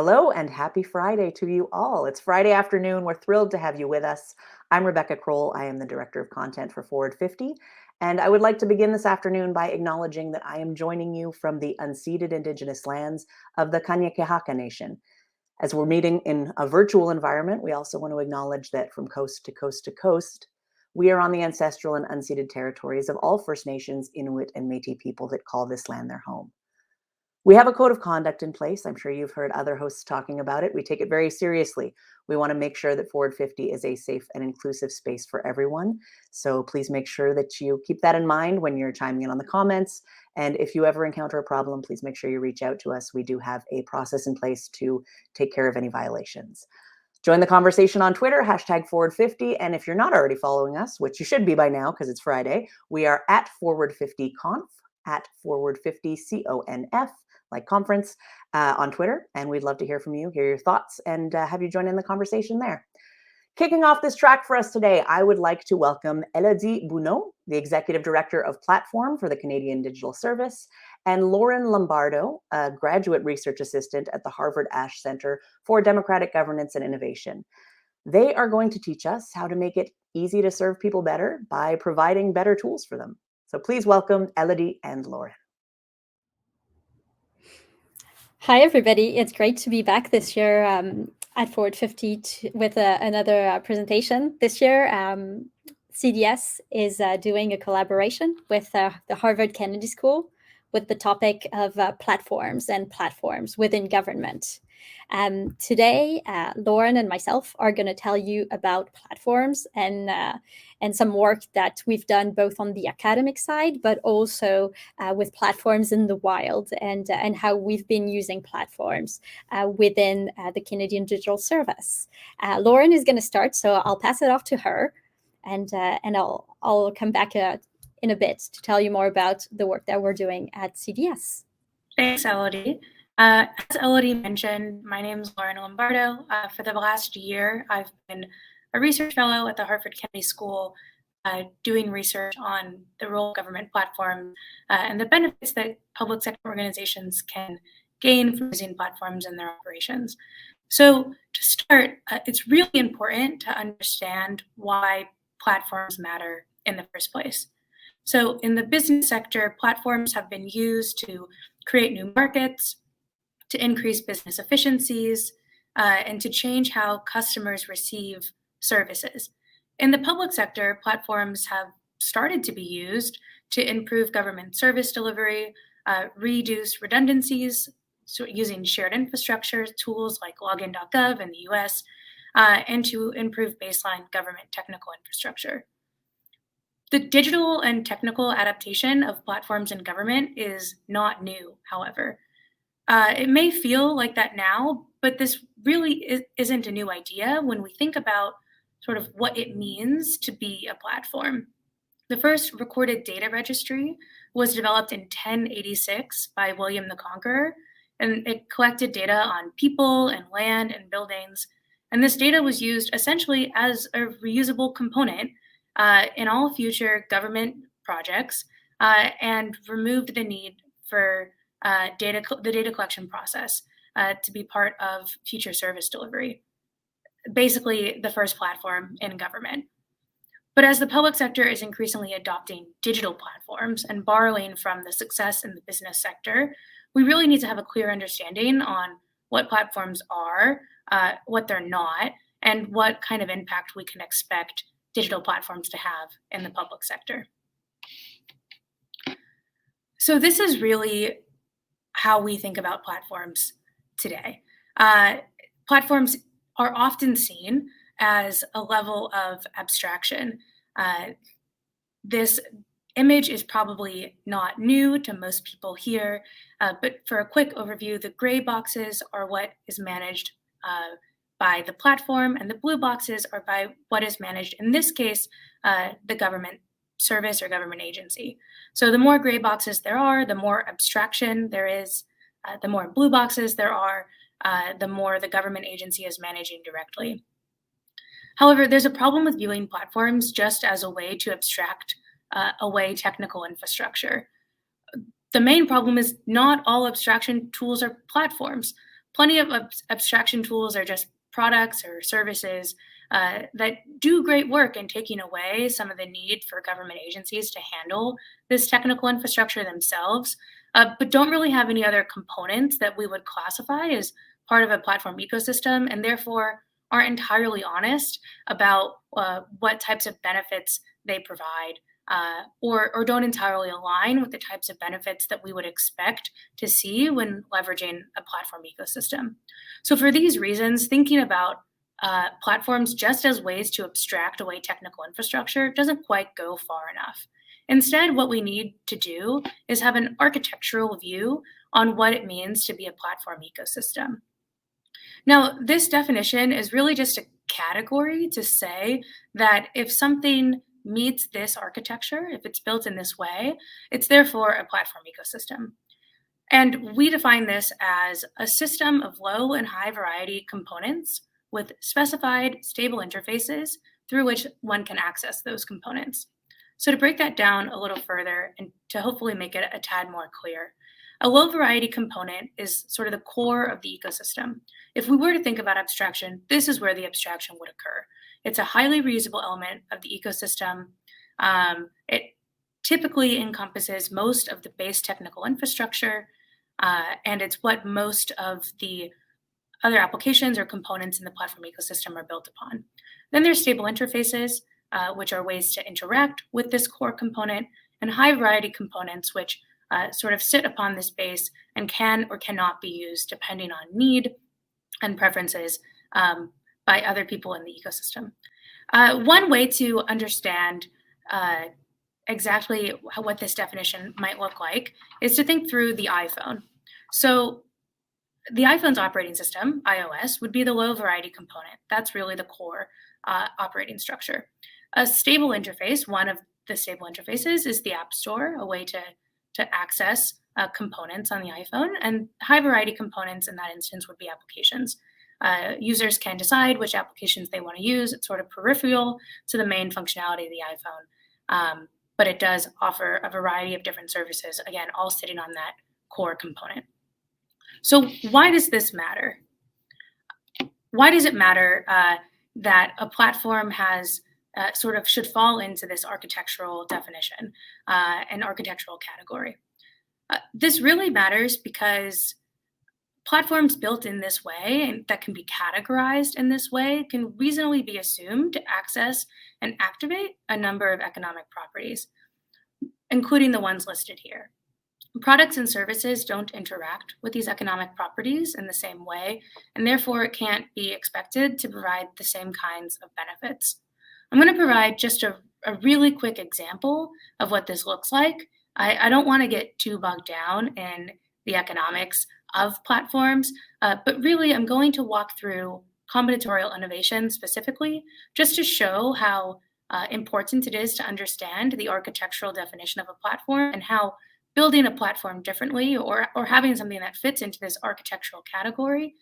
Hello and happy Friday to you all. It's Friday afternoon. We're thrilled to have you with us. I'm Rebecca Kroll. I am the Director of Content for Forward 50. And I would like to begin this afternoon by acknowledging that I am joining you from the unceded Indigenous lands of the Kanien'kehá:ka Nation. As we're meeting in a virtual environment, we also want to acknowledge that from coast to coast to coast, we are on the ancestral and unceded territories of all First Nations, Inuit, and Métis people that call this land their home. We have a code of conduct in place. I'm sure you've heard other hosts talking about it. We take it very seriously. We want to make sure that Forward 50 is a safe and inclusive space for everyone. So please make sure that you keep that in mind when you're chiming in on the comments. And if you ever encounter a problem, please make sure you reach out to us. We do have a process in place to take care of any violations. Join the conversation on Twitter, hashtag Forward50. And if you're not already following us, which you should be by now because it's Friday, we are at Forward50Conf, at Forward50CONF, like conference, on Twitter. And we'd love to hear from you, hear your thoughts, and have you join in the conversation there. Kicking off this track for us today, I would like to welcome Elodie Buneau, the Executive Director of Platform for the Canadian Digital Service, and Lauren Lombardo, a Graduate Research Assistant at the Harvard Ash Center for Democratic Governance and Innovation. They are going to teach us how to make it easy to serve people better by providing better tools for them. So please welcome Elodie and Lauren. Hi, everybody. It's great to be back this year at Forward 50 with another presentation. This year, CDS is doing a collaboration with the Harvard Kennedy School with the topic of platforms and platforms within government. Today, Lauren and myself are going to tell you about platforms and some work that we've done both on the academic side, but also with platforms in the wild and how we've been using platforms within the Canadian Digital Service. Lauren is going to start, so I'll pass it off to her, and I'll come back in a bit to tell you more about the work that we're doing at CDS. Thanks, Elodie. As Elodie mentioned, my name is Lauren Lombardo. For the last year, I've been a research fellow at the Harvard Kennedy School, doing research on the role of government platforms and the benefits that public sector organizations can gain from using platforms in their operations. So to start, it's really important to understand why platforms matter in the first place. So in the business sector, platforms have been used to create new markets, to increase business efficiencies, and to change how customers receive services. In the public sector, platforms have started to be used to improve government service delivery, reduce redundancies, so using shared infrastructure tools like login.gov in the US, and to improve baseline government technical infrastructure. The digital and technical adaptation of platforms in government is not new, however. It may feel like that now, but this really isn't a new idea when we think about sort of what it means to be a platform. The first recorded data registry was developed in 1086 by William the Conqueror, and it collected data on people and land and buildings. And this data was used essentially as a reusable component in all future government projects and removed the need for the data collection process to be part of future service delivery. Basically, the first platform in government. But as the public sector is increasingly adopting digital platforms and borrowing from the success in the business sector, we really need to have a clear understanding on what platforms are, what they're not, and what kind of impact we can expect digital platforms to have in the public sector. So this is really how we think about platforms today. Platforms are often seen as a level of abstraction. This image is probably not new to most people here, but for a quick overview, the gray boxes are what is managed by the platform, and the blue boxes are by what is managed, in this case, the government service or government agency. So the more gray boxes there are, the more abstraction there is, the more blue boxes there are, the more the government agency is managing directly. However, there's a problem with viewing platforms just as a way to abstract away technical infrastructure. The main problem is not all abstraction tools are platforms. plenty of abstraction tools are just products or services that do great work in taking away some of the need for government agencies to handle this technical infrastructure themselves, but don't really have any other components that we would classify as part of a platform ecosystem, and therefore aren't entirely honest about what types of benefits they provide, or don't entirely align with the types of benefits that we would expect to see when leveraging a platform ecosystem. So for these reasons, thinking about platforms just as ways to abstract away technical infrastructure doesn't quite go far enough. Instead, what we need to do is have an architectural view on what it means to be a platform ecosystem. Now, this definition is really just a category to say that if something meets this architecture, if it's built in this way, it's therefore a platform ecosystem. And we define this as a system of low and high variety components with specified stable interfaces through which one can access those components. So to break that down a little further and to hopefully make it a tad more clear, a low variety component is sort of the core of the ecosystem. If we were to think about abstraction, this is where the abstraction would occur. It's a highly reusable element of the ecosystem. It typically encompasses most of the base technical infrastructure, and it's what most of the other applications or components in the platform ecosystem are built upon. Then there's stable interfaces, which are ways to interact with this core component, and high variety components, which sort of sit upon this base and can or cannot be used depending on need and preferences by other people in the ecosystem. One way to understand exactly what this definition might look like is to think through the iPhone. So the iPhone's operating system, iOS, would be the low variety component. That's really the core operating structure. A stable interface, one of the stable interfaces, is the App Store, a way to access components on the iPhone, and high variety components in that instance would be applications. Users can decide which applications they want to use. It's sort of peripheral to the main functionality of the iPhone, but it does offer a variety of different services, again, all sitting on that core component. So why does this matter? Why does it matter that a platform has sort of should fall into this architectural definition, an architectural category? This really matters because platforms built in this way and that can be categorized in this way can reasonably be assumed to access and activate a number of economic properties, including the ones listed here. Products and services don't interact with these economic properties in the same way, and therefore it can't be expected to provide the same kinds of benefits. I'm going to provide just a really quick example of what this looks like. I don't want to get too bogged down in the economics of platforms, but really I'm going to walk through combinatorial innovation specifically, just to show how important it is to understand the architectural definition of a platform and how building a platform differently or having something that fits into this architectural category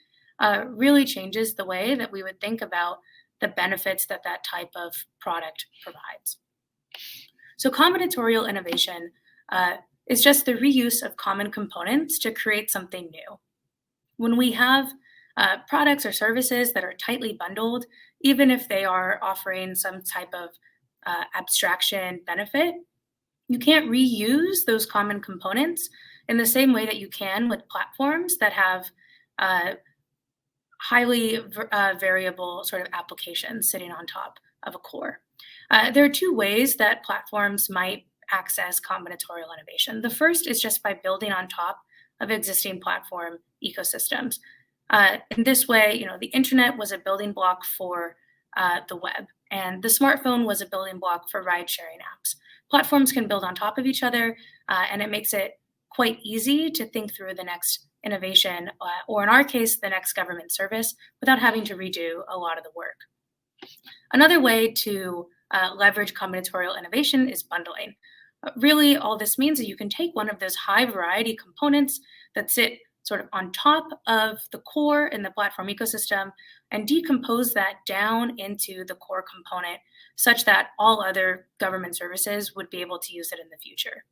really changes the way that we would think about the benefits that that type of product provides. So combinatorial innovation is just the reuse of common components to create something new. When we have products or services that are tightly bundled, even if they are offering some type of abstraction benefit, you can't reuse those common components in the same way that you can with platforms that have highly variable sort of applications sitting on top of a core. There are two ways that platforms might access combinatorial innovation. The first is just by building on top of existing platform ecosystems. In this way, the internet was a building block for the web, and the smartphone was a building block for ride-sharing apps. Platforms can build on top of each other, and it makes it quite easy to think through the next innovation, or in our case, the next government service, without having to redo a lot of the work. Another way to leverage combinatorial innovation is bundling. Really, all this means is you can take one of those high variety components that sit sort of on top of the core in the platform ecosystem and decompose that down into the core component such that all other government services would be able to use it in the future.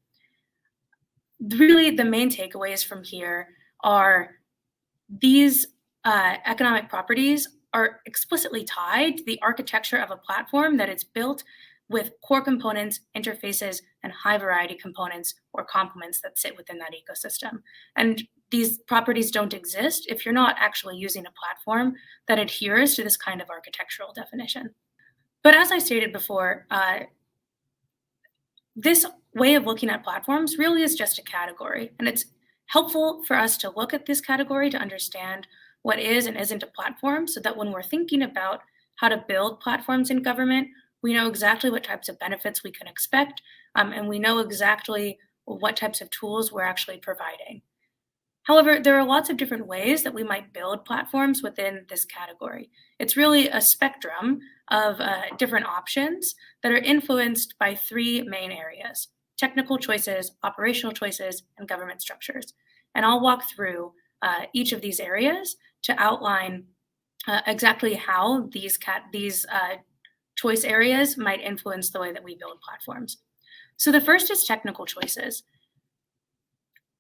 Really, the main takeaways from here are these economic properties are explicitly tied to the architecture of a platform that is built with core components, interfaces, and high variety components or complements that sit within that ecosystem. And these properties don't exist if you're not actually using a platform that adheres to this kind of architectural definition. But as I stated before, this way of looking at platforms really is just a category, and it's helpful for us to look at this category to understand what is and isn't a platform, so that when we're thinking about how to build platforms in government, we know exactly what types of benefits we can expect, and we know exactly what types of tools we're actually providing. However, there are lots of different ways that we might build platforms within this category. It's really a spectrum of different options that are influenced by three main areas: technical choices, operational choices, and government structures. And I'll walk through each of these areas to outline exactly how these choice areas might influence the way that we build platforms. So the first is technical choices.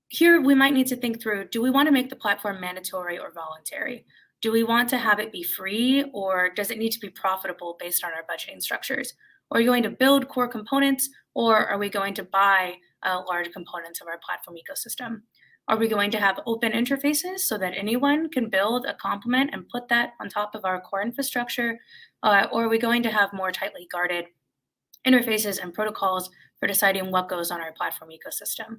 Here, we might need to think through, do we want to make the platform mandatory or voluntary? Do we want to have it be free, or does it need to be profitable based on our budgeting structures? Are we going to build core components, or are we going to buy large components of our platform ecosystem? Are we going to have open interfaces so that anyone can build a complement and put that on top of our core infrastructure? Or are we going to have more tightly guarded interfaces and protocols for deciding what goes on our platform ecosystem?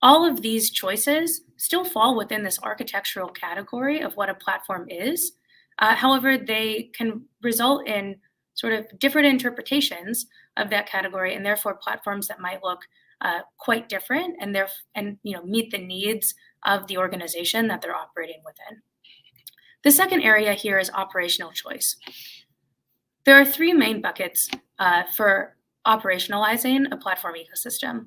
All of these choices still fall within this architectural category of what a platform is. However, they can result in sort of different interpretations of that category, and therefore platforms that might look quite different and meet the needs of the organization that they're operating within. The second area here is operational choice. There are three main buckets for operationalizing a platform ecosystem.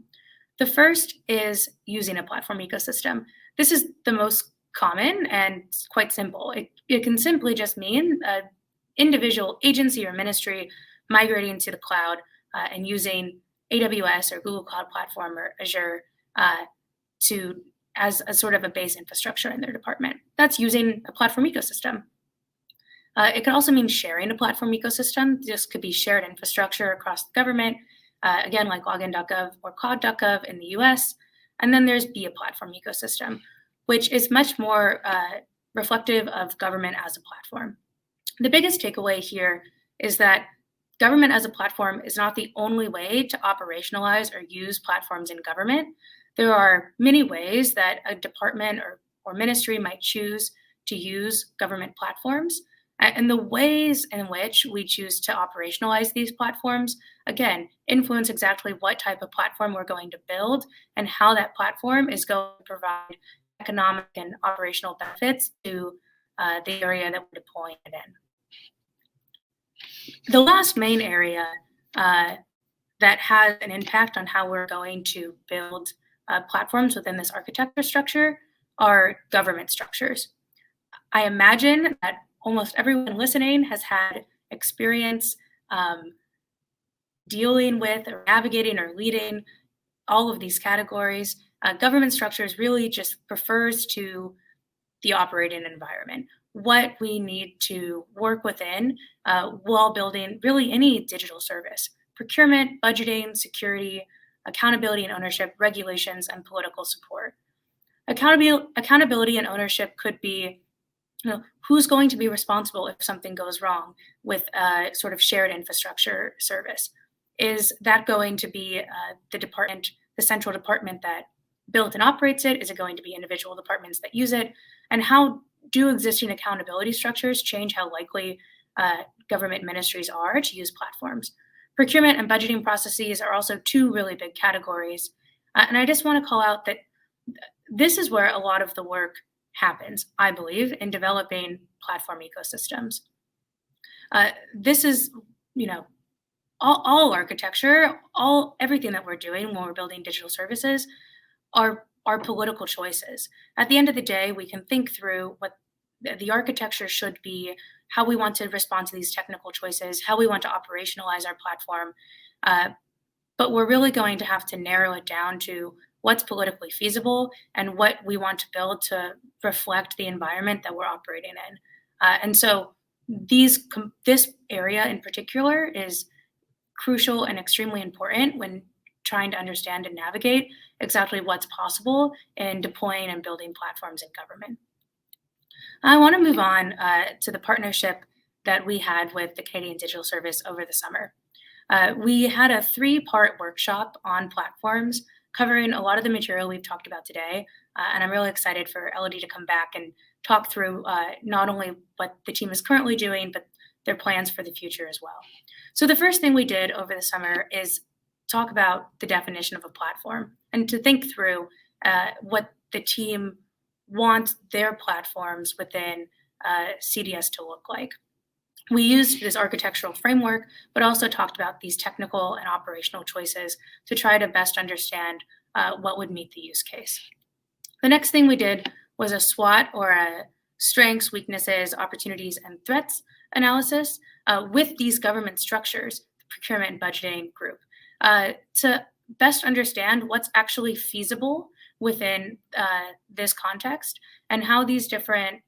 The first is using a platform ecosystem. This is the most common and quite simple. It can simply just mean an individual agency or ministry migrating to the cloud and using AWS or Google Cloud Platform or Azure as a sort of a base infrastructure in their department. That's using a platform ecosystem. It can also mean sharing a platform ecosystem. This could be shared infrastructure across the government, again, like login.gov or cloud.gov in the US. And then there's be a platform ecosystem, which is much more reflective of government as a platform. The biggest takeaway here is that government as a platform is not the only way to operationalize or use platforms in government. There are many ways that a department or ministry might choose to use government platforms. And the ways in which we choose to operationalize these platforms, again, influence exactly what type of platform we're going to build and how that platform is going to provide economic and operational benefits to the area that we're deploying it in. The last main area that has an impact on how we're going to build platforms within this architecture structure are government structures. I imagine that almost everyone listening has had experience dealing with or navigating or leading all of these categories. Government structures really just refers to the operating environment, what we need to work within while building really any digital service: procurement, budgeting, security, accountability and ownership, regulations, and political support. Accountability and ownership could be, who's going to be responsible if something goes wrong with a sort of shared infrastructure service? Is that going to be the department, the central department that built and operates it? Is it going to be individual departments that use it? And how do existing accountability structures change how likely government ministries are to use platforms? Procurement and budgeting processes are also two really big categories. And I just want to call out that this is where a lot of the work happens, I believe, in developing platform ecosystems. This is, all architecture, everything that we're doing when we're building digital services are political choices. At the end of the day, we can think through what the architecture should be, how we want to respond to these technical choices, how we want to operationalize our platform. But we're really going to have to narrow it down to what's politically feasible and what we want to build to reflect the environment that we're operating in. And so this area in particular is crucial and extremely important when trying to understand and navigate exactly what's possible in deploying and building platforms in government. I want to move on to the partnership that we had with the Canadian Digital Service over the summer. We had a 3-part workshop on platforms covering a lot of the material we've talked about today. And I'm really excited for Elodie to come back and talk through not only what the team is currently doing, but their plans for the future as well. So the first thing we did over the summer is talk about the definition of a platform and to think through what the team wants their platforms within CDS to look like. We used this architectural framework, but also talked about these technical and operational choices to try to best understand what would meet the use case. The next thing we did was a SWOT, or a strengths, weaknesses, opportunities, and threats analysis with these government structures, the procurement and budgeting group, to best understand what's actually feasible within this context and how these different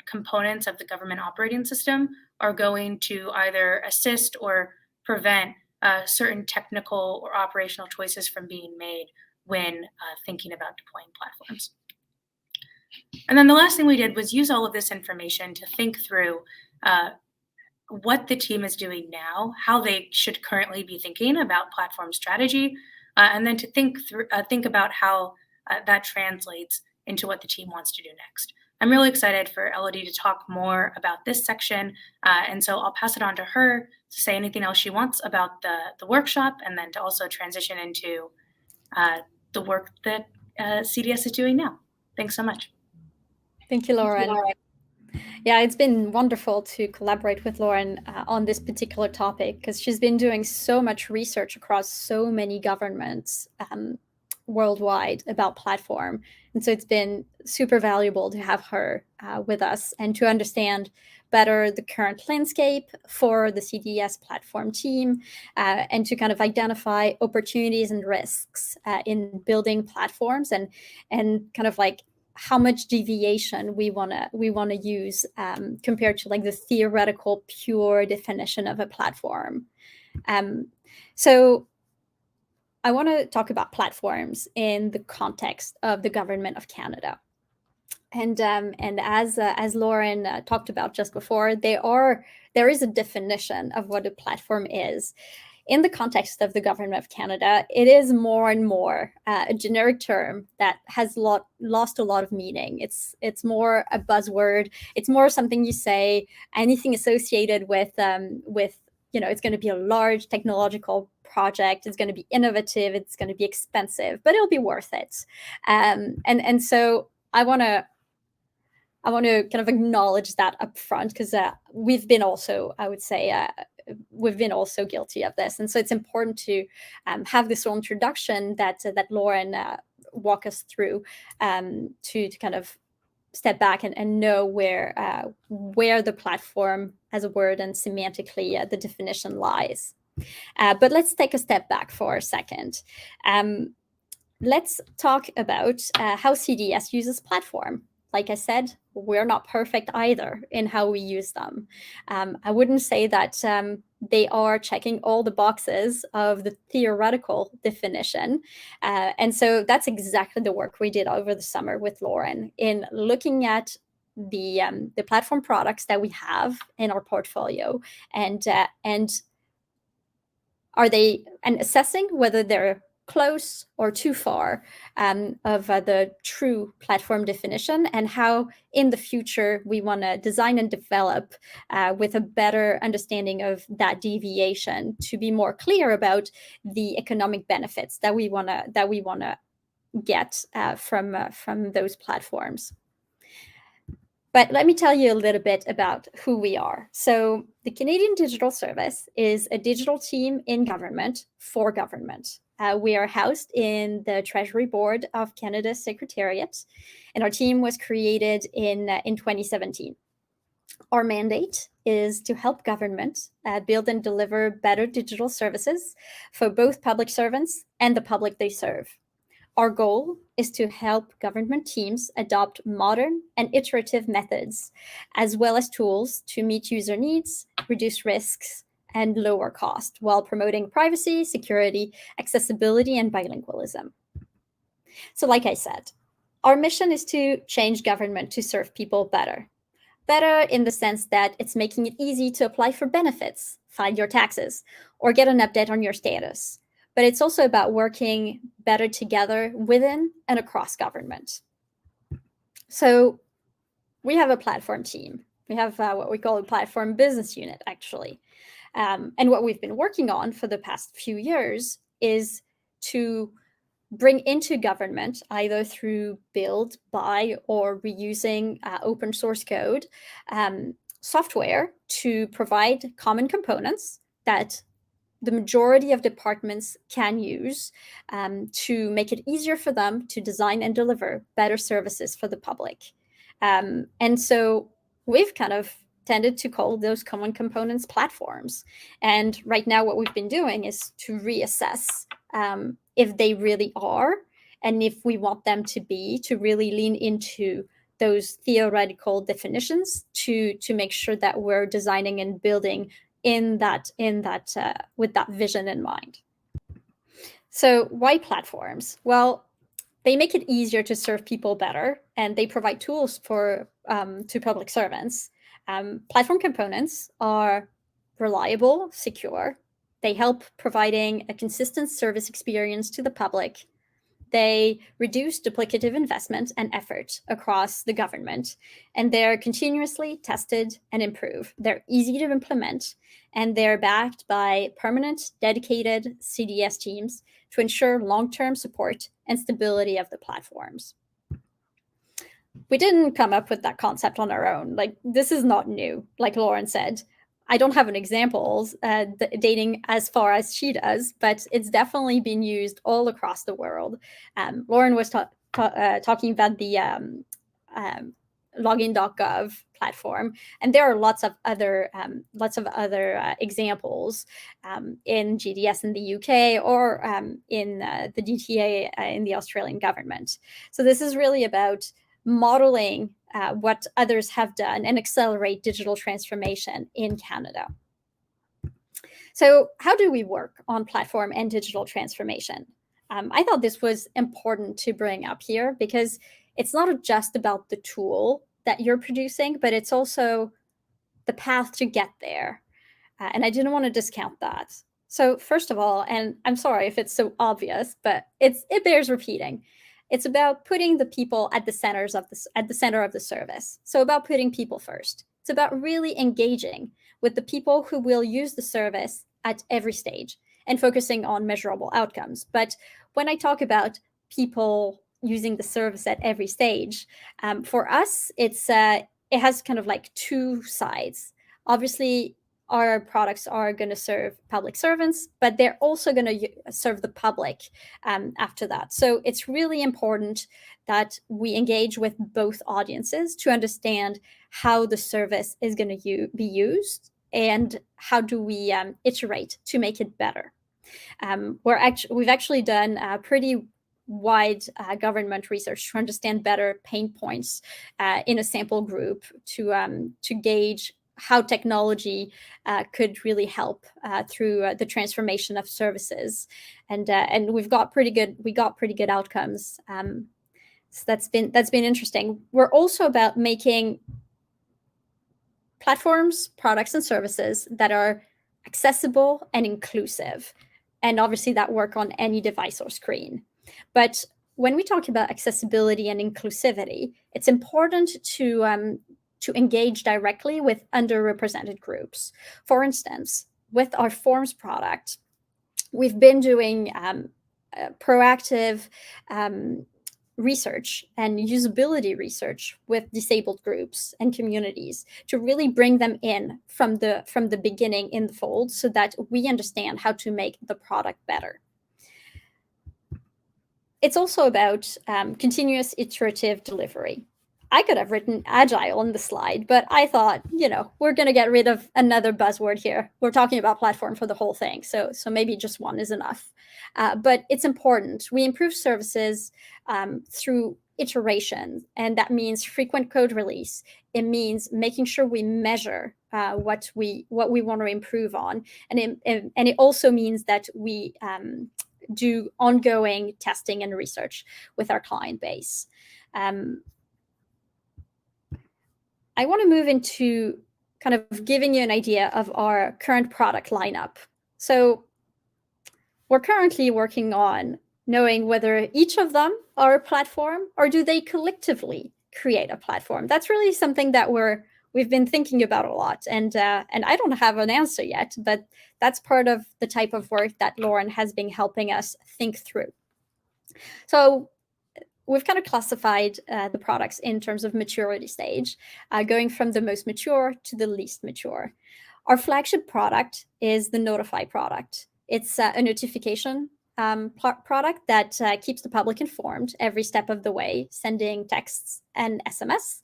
components of the government operating system are going to either assist or prevent certain technical or operational choices from being made when thinking about deploying platforms. And then the last thing we did was use all of this information to think through what the team is doing now, how they should currently be thinking about platform strategy, and then to think about how that translates into what the team wants to do next. I'm really excited for Elodie to talk more about this section, and so I'll pass it on to her to say anything else she wants about the workshop, and then to also transition into the work that CDS is doing now. Thanks so much. Thank you, Lauren. Yeah, it's been wonderful to collaborate with Lauren on this particular topic, because she's been doing so much research across so many governments worldwide about platform. And so it's been super valuable to have her with us and to understand better the current landscape for the CDS platform team, and to kind of identify opportunities and risks in building platforms, and kind of like how much deviation we want to use compared to like the theoretical pure definition of a platform. So I want to talk about platforms in the context of the Government of Canada. And as Lauren talked about just before, there is a definition of what a platform is. In the context of the Government of Canada, it is more and more a generic term that has lost a lot of meaning. It's more a buzzword. It's more something you say. Anything associated with it's going to be a large technological project. It's going to be innovative. It's going to be expensive, but it'll be worth it. And so I want to kind of acknowledge that up front, because we've been also, I would say, we've been also guilty of this. And so it's important to have this introduction that Lauren walk us through to kind of step back and know where the platform as a word and semantically the definition lies. But let's take a step back for a second. Let's talk about how CDS uses platform. Like I said, we're not perfect either in how we use them. I wouldn't say that they are checking all the boxes of the theoretical definition. And so that's exactly the work we did over the summer with Lauren in looking at the platform products that we have in our portfolio and assessing whether they're close or too far of the true platform definition, and how in the future we want to design and develop with a better understanding of that deviation to be more clear about the economic benefits that we want to get from those platforms. But let me tell you a little bit about who we are. So the Canadian Digital Service is a digital team in government for government. We are housed in the Treasury Board of Canada's Secretariat, and our team was created in 2017. Our mandate is to help government build and deliver better digital services for both public servants and the public they serve. Our goal is to help government teams adopt modern and iterative methods, as well as tools to meet user needs, reduce risks, and lower cost while promoting privacy, security, accessibility, and bilingualism. So like I said, our mission is to change government to serve people better. Better in the sense that it's making it easy to apply for benefits, file your taxes, or get an update on your status. But it's also about working better together within and across government. So we have a platform team. We have what we call a platform business unit, actually. And what we've been working on for the past few years is to bring into government, either through build, buy, or reusing open source code, software to provide common components that the majority of departments can use to make it easier for them to design and deliver better services for the public. And so we've kind of tended to call those common components platforms. And right now what we've been doing is to reassess if they really are, and if we want them to be, to really lean into those theoretical definitions to make sure that we're designing and building in that with that vision in mind. So why platforms? Well, they make it easier to serve people better, and they provide tools for to public servants. Platform components are reliable, secure. They help providing a consistent service experience to the public. They reduce duplicative investment and effort across the government, and they're continuously tested and improved. They're easy to implement, and they're backed by permanent, dedicated CDS teams to ensure long-term support and stability of the platforms. We didn't come up with that concept on our own. Like, this is not new, like Lauren said. I don't have an example dating as far as she does, but it's definitely been used all across the world. Lauren was talking about the login.gov platform, and there are lots of other examples in GDS in the UK or in the DTA in the Australian government. So this is really about modeling what others have done and accelerate digital transformation in Canada. So how do we work on platform and digital transformation? I thought this was important to bring up here because it's not just about the tool that you're producing, but it's also the path to get there. And I didn't want to discount that. So first of all, and I'm sorry if it's so obvious, but it bears repeating. It's about putting the people at the center of the service. So about putting people first. It's about really engaging with the people who will use the service at every stage and focusing on measurable outcomes. But when I talk about people using the service at every stage, for us, it has kind of like two sides. Obviously, our products are going to serve public servants, but they're also going to serve the public after that. So it's really important that we engage with both audiences to understand how the service is going to be used and how do we iterate to make it better. We've actually done pretty wide government research to understand better pain points in a sample group to gauge how technology could really help through the transformation of services, and we got pretty good outcomes. So that's been interesting. We're also about making platforms, products, and services that are accessible and inclusive, and obviously that work on any device or screen. But when we talk about accessibility and inclusivity, it's important to engage directly with underrepresented groups. For instance, with our Forms product, we've been doing proactive research and usability research with disabled groups and communities to really bring them in from the beginning in the fold so that we understand how to make the product better. It's also about continuous iterative delivery. I could have written agile on the slide, but I thought, we're going to get rid of another buzzword here. We're talking about platform for the whole thing. So maybe just one is enough. But it's important. We improve services through iteration, and that means frequent code release. It means making sure we measure what we want to improve on. And it also means that we do ongoing testing and research with our client base. I want to move into kind of giving you an idea of our current product lineup. So we're currently working on knowing whether each of them are a platform or do they collectively create a platform. That's really something that we've been thinking about a lot, and I don't have an answer yet, but that's part of the type of work that Lauren has been helping us think through. So we've kind of classified the products in terms of maturity stage, going from the most mature to the least mature. Our flagship product is the Notify product. It's a notification product that keeps the public informed every step of the way, sending texts and SMS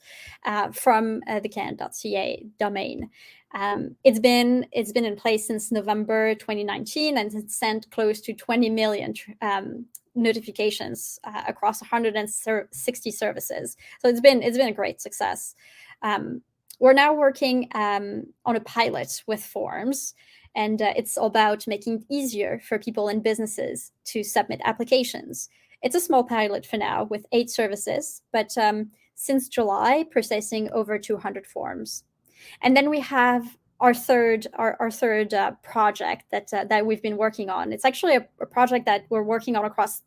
from the Canada.ca domain. It's been in place since November 2019, and it's sent close to 20 million notifications across 160 services. So it's been a great success. We're now working on a pilot with forms, and it's all about making it easier for people and businesses to submit applications. It's a small pilot for now with 8 services, but since July, processing over 200 forms. And then we have our third project that we've been working on. It's actually a project that we're working on across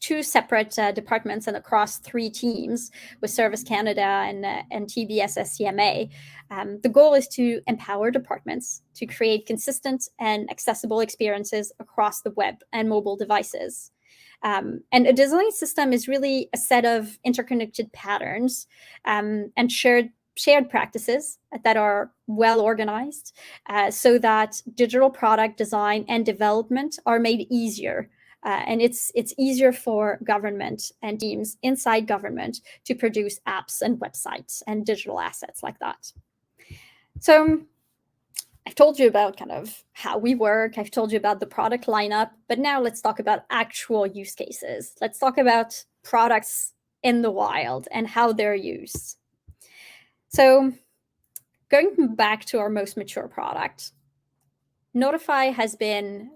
2 separate departments and across 3 teams with Service Canada and TBS SCMA. The goal is to empower departments to create consistent and accessible experiences across the web and mobile devices. And a design system is really a set of interconnected patterns and shared practices that are well organized so that digital product design and development are made easier. And it's easier for government and teams inside government to produce apps and websites and digital assets like that. So I've told you about kind of how we work. I've told you about the product lineup, but now let's talk about actual use cases. Let's talk about products in the wild and how they're used. So going back to our most mature product, Notify has been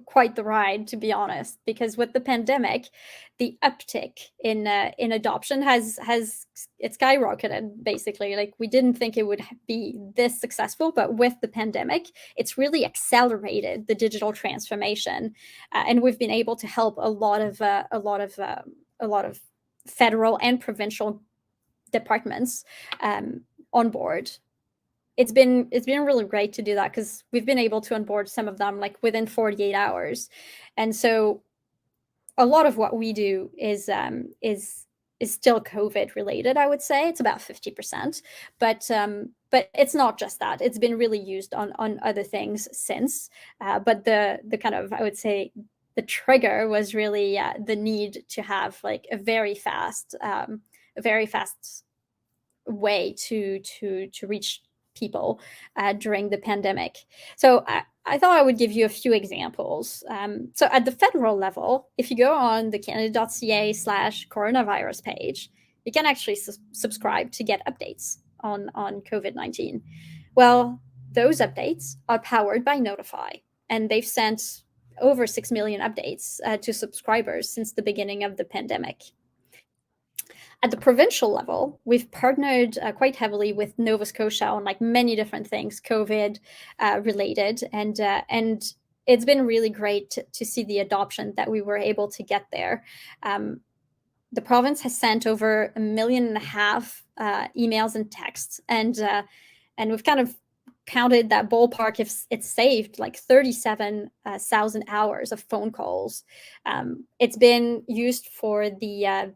quite the ride, to be honest, because with the pandemic, the uptick in adoption has skyrocketed. Basically, like, we didn't think it would be this successful, but with the pandemic, it's really accelerated the digital transformation, and we've been able to help a lot of federal and provincial departments on board. It's been really great to do that because we've been able to onboard some of them like within 48 hours. And so a lot of what we do is still COVID related, I would say. It's about 50%, but it's not just that. It's been really used on other things since. But the kind of, I would say, the trigger was really the need to have like a very fast way to reach people during the pandemic. So I thought I would give you a few examples. So at the federal level, if you go on the Canada.ca/coronavirus page, you can actually subscribe to get updates on COVID-19. Well, those updates are powered by Notify, and they've sent over 6 million updates to subscribers since the beginning of the pandemic. At the provincial level, we've partnered quite heavily with Nova Scotia on like many different things, COVID related, and it's been really great to see the adoption that we were able to get there. The province has sent over 1.5 million emails and texts, and we've kind of counted that ballpark. If it's saved like 37,000 hours of phone calls. It's been used for the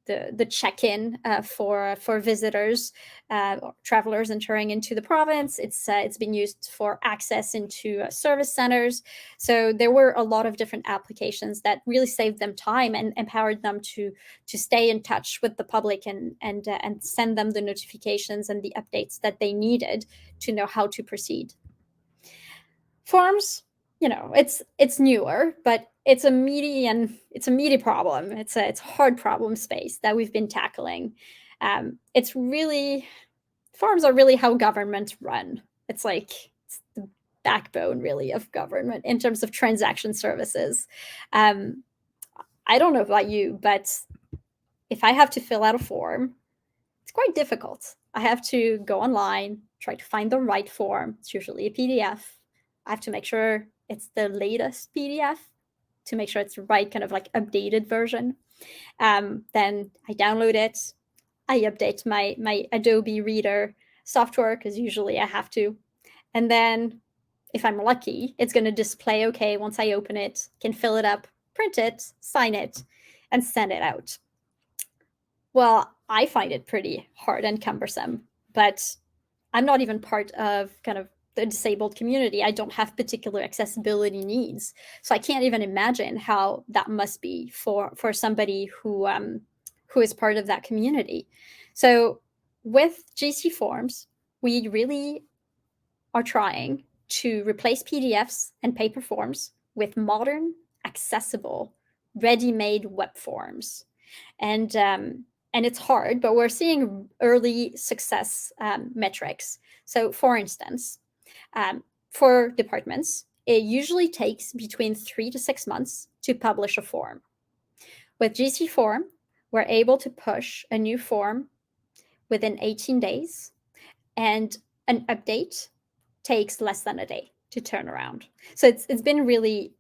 the check-in for visitors or travelers entering into the province. It's been used for access into service centers. So there were a lot of different applications that really saved them time and empowered them to stay in touch with the public and send them the notifications and the updates that they needed to know how to proceed. Forms, it's newer, but it's a meaty problem. It's a hard problem space that we've been tackling. Forms are really how governments run. It's the backbone really of government in terms of transaction services. I don't know about you, but if I have to fill out a form, it's quite difficult. I have to go online, try to find the right form. It's usually a PDF. I have to make sure it's the latest PDF to make sure it's the right kind of updated version. Then I download it. I update my Adobe Reader software because usually I have to. And then if I'm lucky, it's going to display okay once I open it, can fill it up, print it, sign it, and send it out. Well, I find it pretty hard and cumbersome, but I'm not even part of kind of the disabled community. I don't have particular accessibility needs. So I can't even imagine how that must be for somebody who is part of that community. So with GC Forms, we really are trying to replace PDFs and paper forms with modern, accessible, ready-made web forms. And it's hard, but we're seeing early success metrics. So for instance, for departments, it usually takes between 3 to 6 months to publish a form. With GC Form, we're able to push a new form within 18 days, and an update takes less than a day to turn around. So it's been really,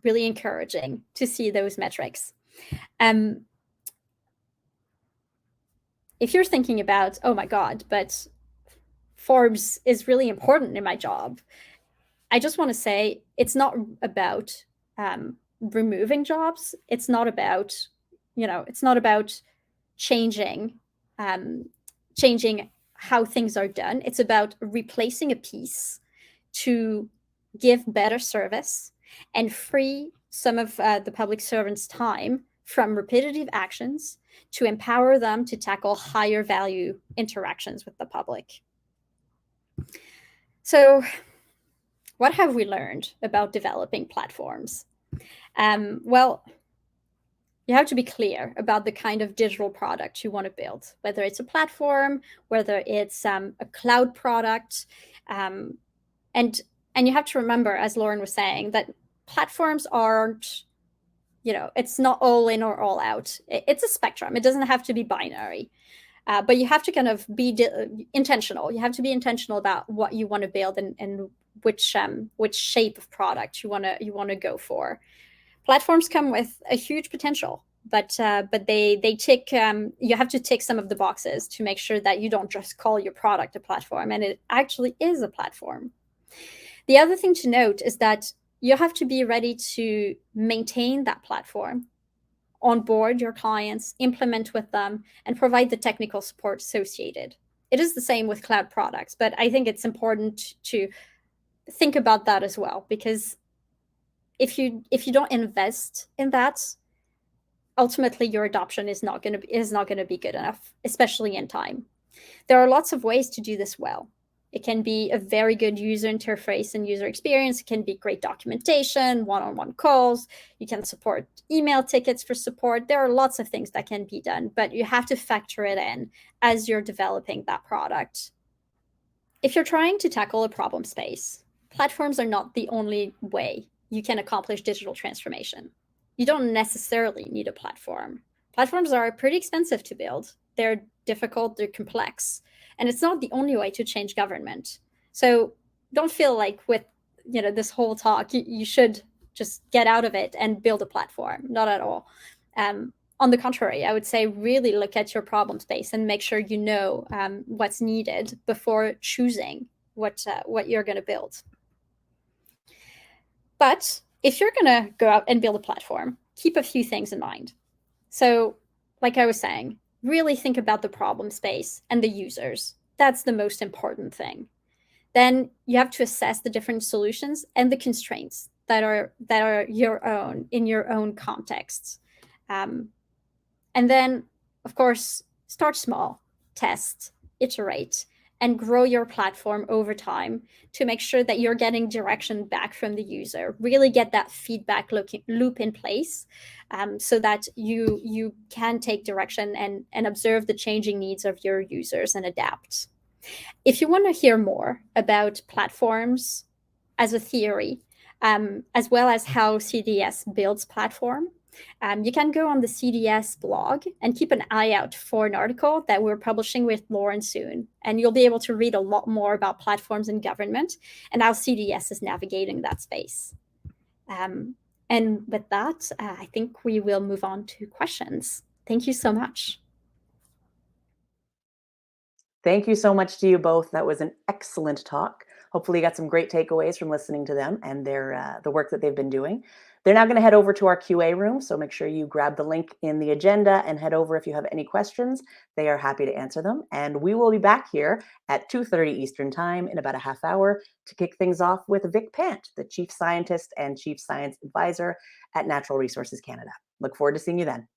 really encouraging to see those metrics. If you're thinking about, oh my God, but Forms is really important in my job, I just want to say it's not about removing jobs. It's not about, it's not about changing how things are done. It's about replacing a piece to give better service and free some of the public servants' time from repetitive actions to empower them to tackle higher value interactions with the public. So what have we learned about developing platforms? Well, you have to be clear about the kind of digital product you want to build, whether it's a platform, whether it's a cloud product. And you have to remember, as Lauren was saying, that platforms aren't, it's not all in or all out. It's a spectrum. It doesn't have to be binary. But you have to kind of be intentional. You have to be intentional about what you want to build and which shape of product you want to go for. Platforms come with a huge potential, but they tick. You have to tick some of the boxes to make sure that you don't just call your product a platform, and it actually is a platform. The other thing to note is that you have to be ready to maintain that platform, onboard your clients, implement with them, and provide the technical support associated. It is the same with cloud products, but I think it's important to think about that as well, because if you don't invest in that, ultimately your adoption is not going to be good enough, especially in time. There are lots of ways to do this well. It can be a very good user interface and user experience. It can be great documentation, one-on-one calls. You can support email tickets for support. There are lots of things that can be done, but you have to factor it in as you're developing that product. If you're trying to tackle a problem space, platforms are not the only way you can accomplish digital transformation. You don't necessarily need a platform. Platforms are pretty expensive to build. They're difficult, they're complex, and it's not the only way to change government. So don't feel like with this whole talk, you should just get out of it and build a platform. Not at all. On the contrary, I would say really look at your problem space and make sure you know what's needed before choosing what you're going to build. But if you're going to go out and build a platform, keep a few things in mind. So like I was saying, really think about the problem space and the users. That's the most important thing. Then you have to assess the different solutions and the constraints that are your own in your own contexts. And then, of course, start small, test, iterate, and grow your platform over time to make sure that you're getting direction back from the user. Really get that feedback loop in place, so that you can take direction and observe the changing needs of your users and adapt. If you want to hear more about platforms as a theory, as well as how CDS builds platform, you can go on the CDS blog and keep an eye out for an article that we're publishing with Lauren soon. And you'll be able to read a lot more about platforms in government and how CDS is navigating that space. And with that, I think we will move on to questions. Thank you so much. Thank you so much to you both. That was an excellent talk. Hopefully you got some great takeaways from listening to them and the work that they've been doing. They're now going to head over to our QA room, so make sure you grab the link in the agenda and head over if you have any questions. They are happy to answer them. And we will be back here at 2:30 Eastern Time in about a half hour to kick things off with Vic Pant, the Chief Scientist and Chief Science Advisor at Natural Resources Canada. Look forward to seeing you then.